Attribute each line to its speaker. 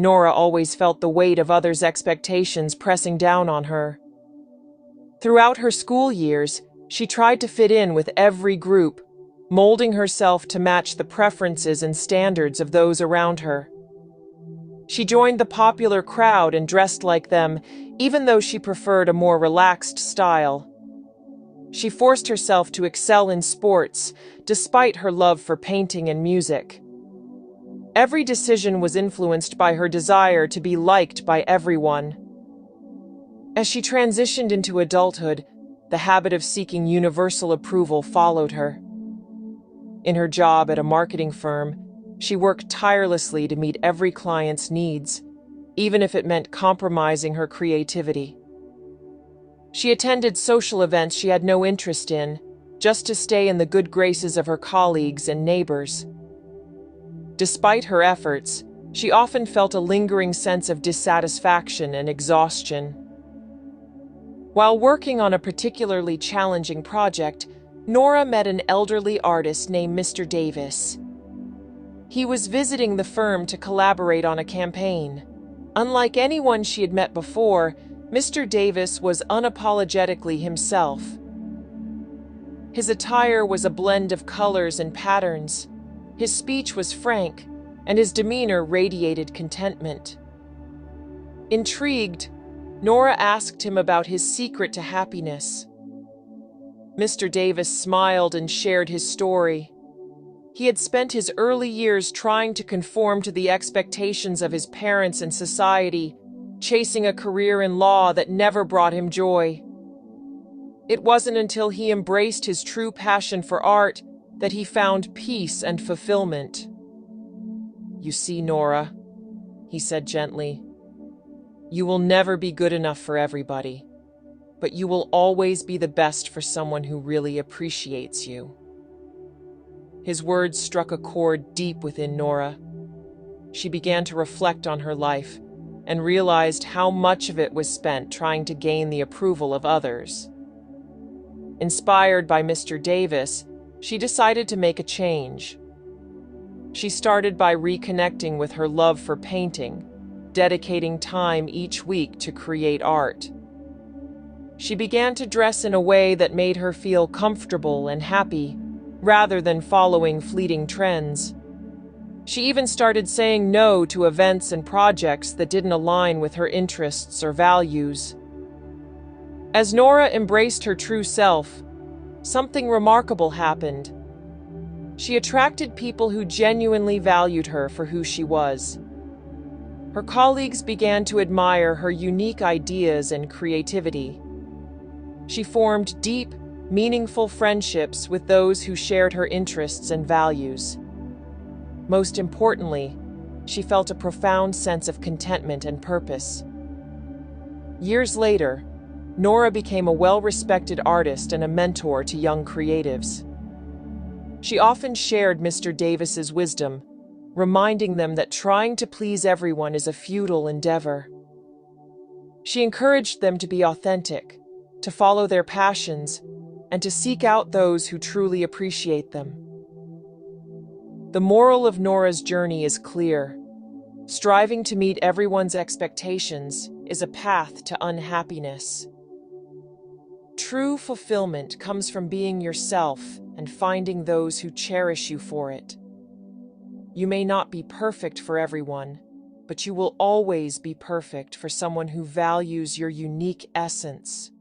Speaker 1: Norah always felt the weight of others' expectations pressing down on her. Throughout her school years, she tried to fit in with every group, molding herself to match the preferences and standards of those around her. She joined the popular crowd and dressed like them, even though she preferred a more relaxed style. She forced herself to excel in sports, despite her love for painting and music. Every decision was influenced by her desire to be liked by everyone. As she transitioned into adulthood, the habit of seeking universal approval followed her. In her job at a marketing firm, she worked tirelessly to meet every client's needs, even if it meant compromising her creativity. She attended social events she had no interest in, just to stay in the good graces of her colleagues and neighbors. Despite her efforts, she often felt a lingering sense of dissatisfaction and exhaustion. While working on a particularly challenging project, Norah met an elderly artist named Mr. Davis. He was visiting the firm to collaborate on a campaign. Unlike anyone she had met before, Mr. Davis was unapologetically himself. His attire was a blend of colors and patterns. His speech was frank, and his demeanor radiated contentment. Intrigued, Norah asked him about his secret to happiness. Mr. Davis smiled and shared his story. He had spent his early years trying to conform to the expectations of his parents and society, chasing a career in law that never brought him joy. It wasn't until he embraced his true passion for art that he found peace and fulfillment. "You see, Norah," he said gently, "you will never be good enough for everybody, but you will always be the best for someone who really appreciates you." His words struck a chord deep within Norah. She began to reflect on her life and realized how much of it was spent trying to gain the approval of others. Inspired by Mr. Davis, she decided to make a change. She started by reconnecting with her love for painting, dedicating time each week to create art. She began to dress in a way that made her feel comfortable and happy, rather than following fleeting trends. She even started saying no to events and projects that didn't align with her interests or values. As Norah embraced her true self, something remarkable happened. She attracted people who genuinely valued her for who she was. Her colleagues began to admire her unique ideas and creativity. She formed deep, meaningful friendships with those who shared her interests and values. Most importantly, she felt a profound sense of contentment and purpose. Years later, Norah became a well-respected artist and a mentor to young creatives. She often shared Mr. Davis's wisdom, reminding them that trying to please everyone is a futile endeavor. She encouraged them to be authentic, to follow their passions, and to seek out those who truly appreciate them. The moral of Norah's journey is clear. Striving to meet everyone's expectations is a path to unhappiness. True fulfillment comes from being yourself and finding those who cherish you for it. You may not be perfect for everyone, but you will always be perfect for someone who values your unique essence.